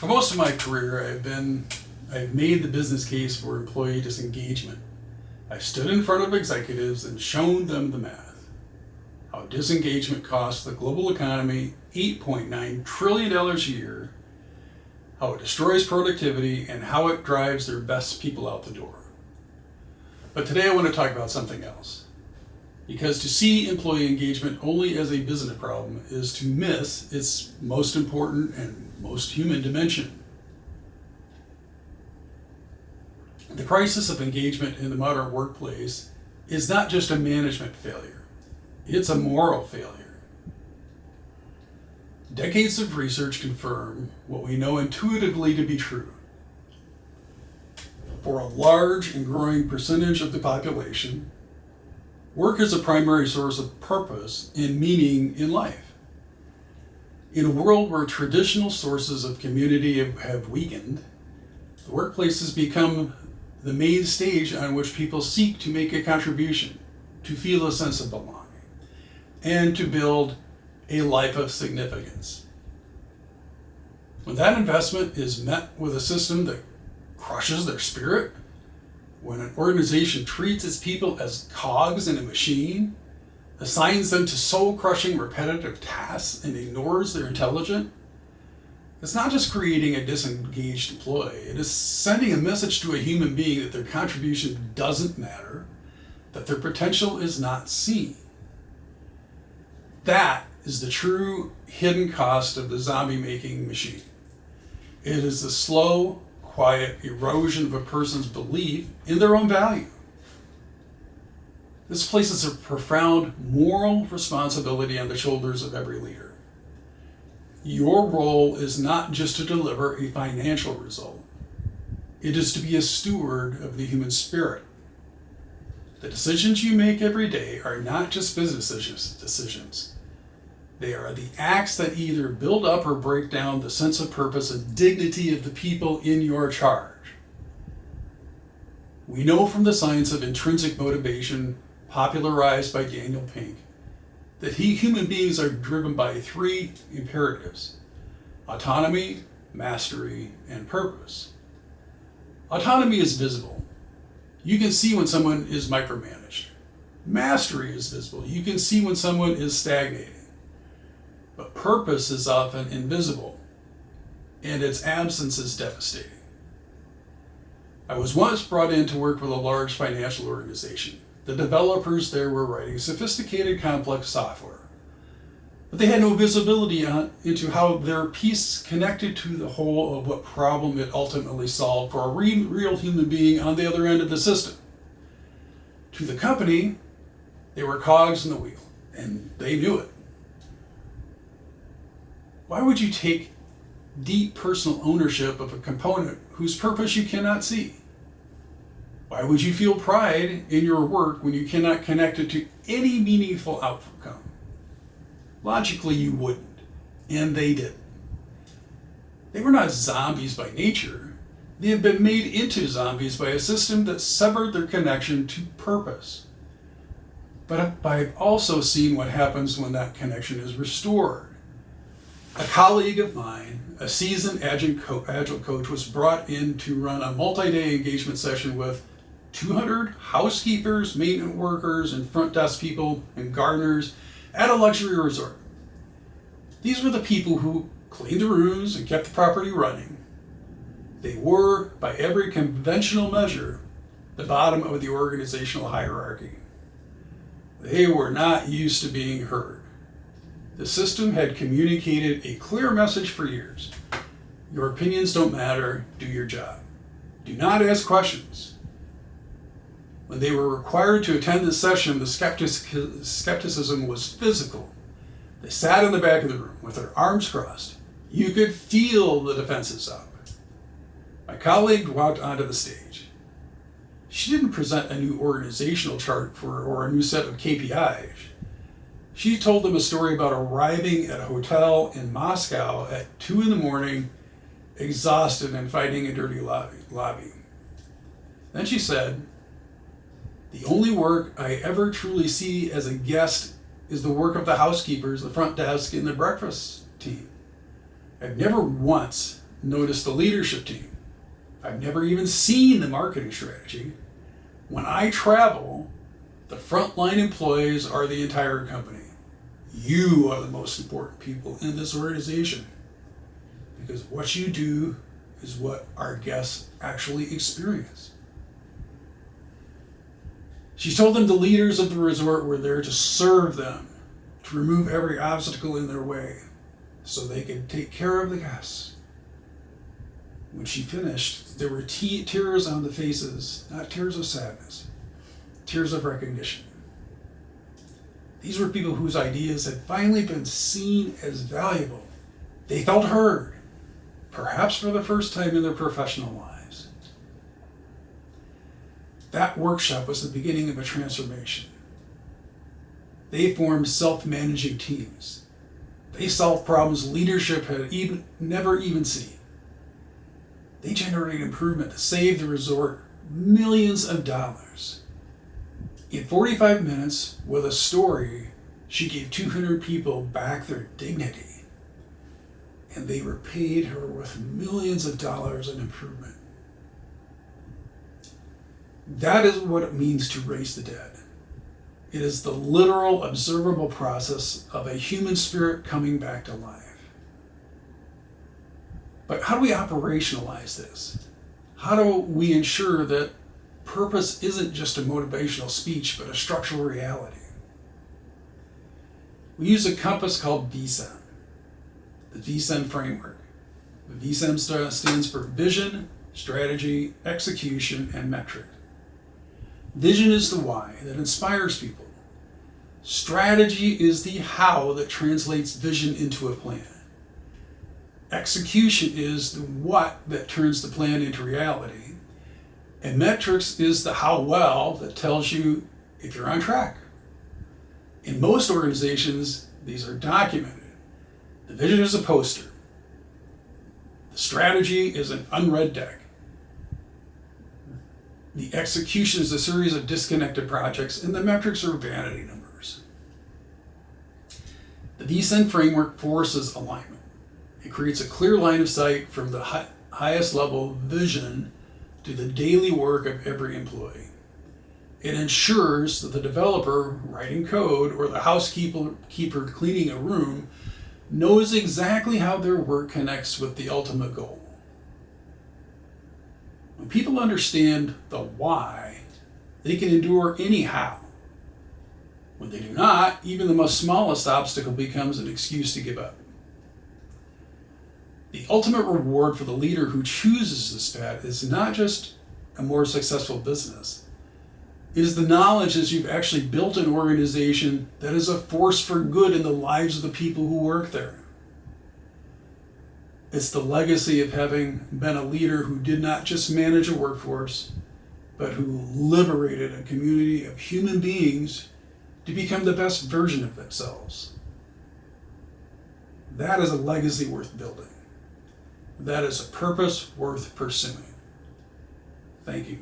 For most of my career, I've made the business case for employee disengagement. I've stood in front of executives and shown them the math. How disengagement costs the global economy $8.9 trillion a year, how it destroys productivity, and how it drives their best people out the door. But today I want to talk about something else. Because to see employee engagement only as a business problem is to miss its most important and most human dimension. The crisis of engagement in the modern workplace is not just a management failure, it's a moral failure. Decades of research confirm what we know intuitively to be true. For a large and growing percentage of the population, work is a primary source of purpose and meaning in life. In a world where traditional sources of community have weakened, the workplace has become the main stage on which people seek to make a contribution, to feel a sense of belonging, and to build a life of significance. When that investment is met with a system that crushes their spirit, when an organization treats its people as cogs in a machine, assigns them to soul-crushing repetitive tasks, and ignores their intelligence, it's not just creating a disengaged employee, it is sending a message to a human being that their contribution doesn't matter, that their potential is not seen. That is the true hidden cost of the zombie-making machine. It is the slow, quiet erosion of a person's belief in their own value. This places a profound moral responsibility on the shoulders of every leader. Your role is not just to deliver a financial result. It is to be a steward of the human spirit. The decisions you make every day are not just business decisions. They are the acts that either build up or break down the sense of purpose and dignity of the people in your charge. We know from the science of intrinsic motivation, popularized by Daniel Pink, that human beings are driven by three imperatives: autonomy, mastery, and purpose. Autonomy is visible. You can see when someone is micromanaged. Mastery is visible. You can see when someone is stagnating. But purpose is often invisible, and its absence is devastating. I was once brought in to work with a large financial organization. The developers there were writing sophisticated, complex software, but they had no visibility into how their piece connected to the whole of what problem it ultimately solved for a real human being on the other end of the system. To the company, they were cogs in the wheel, and they knew it. Why would you take deep personal ownership of a component whose purpose you cannot see? Why would you feel pride in your work when you cannot connect it to any meaningful outcome? Logically, you wouldn't, and they did. They were not zombies by nature. They have been made into zombies by a system that severed their connection to purpose. But I've also seen what happens when that connection is restored. A colleague of mine, a seasoned agile coach, was brought in to run a multi-day engagement session with 200 housekeepers, maintenance workers, and front desk people and gardeners at a luxury resort. These were the people who cleaned the rooms and kept the property running. They were, by every conventional measure, the bottom of the organizational hierarchy. They were not used to being heard. The system had communicated a clear message for years. Your opinions don't matter, do your job. Do not ask questions. When they were required to attend the session, the skepticism was physical. They sat in the back of the room with their arms crossed. You could feel the defenses up. My colleague walked onto the stage. She didn't present a new organizational chart or a new set of KPIs. She told them a story about arriving at a hotel in Moscow at 2 a.m, exhausted and fighting a dirty lobby. Then she said, "The only work I ever truly see as a guest is the work of the housekeepers, the front desk, and the breakfast team. I've never once Notice the leadership team. I've never even seen the marketing strategy. When I travel, the frontline employees are the entire company. You are the most important people in this organization, because what you do is what our guests actually experience. She told them the leaders of the resort were there to serve them, to remove every obstacle in their way, so they could take care of the guests. When she finished, there were tears on the faces, not tears of sadness, tears of recognition. These were people whose ideas had finally been seen as valuable. They felt heard, perhaps for the first time in their professional lives. That workshop was the beginning of a transformation. They formed self-managing teams. They solved problems leadership had never even seen. They generated improvement to save the resort millions of dollars. In 45 minutes, with a story, she gave 200 people back their dignity, and they repaid her with millions of dollars in improvement. That is what it means to raise the dead. It is the literal, observable process of a human spirit coming back to life. But how do we operationalize this? How do we ensure that purpose isn't just a motivational speech, but a structural reality? We use a compass called VSEM, the VSEM framework. The VSEM stands for vision, strategy, execution, and metric. Vision is the why that inspires people. Strategy is the how that translates vision into a plan. Execution is the what that turns the plan into reality. And metrics is the how well that tells you if you're on track. In most organizations, these are documented. The vision is a poster. The strategy is an unread deck. The execution is a series of disconnected projects, and the metrics are vanity numbers. The VSEN framework forces alignment. It creates a clear line of sight from the highest level vision to the daily work of every employee. It ensures that the developer writing code or the housekeeper cleaning a room knows exactly how their work connects with the ultimate goal. When people understand the why, they can endure any how. When they do not, even the most smallest obstacle becomes an excuse to give up. The ultimate reward for the leader who chooses this path is not just a more successful business. It is the knowledge that you've actually built an organization that is a force for good in the lives of the people who work there. It's the legacy of having been a leader who did not just manage a workforce, but who liberated a community of human beings to become the best version of themselves. That is a legacy worth building. That is a purpose worth pursuing. Thank you.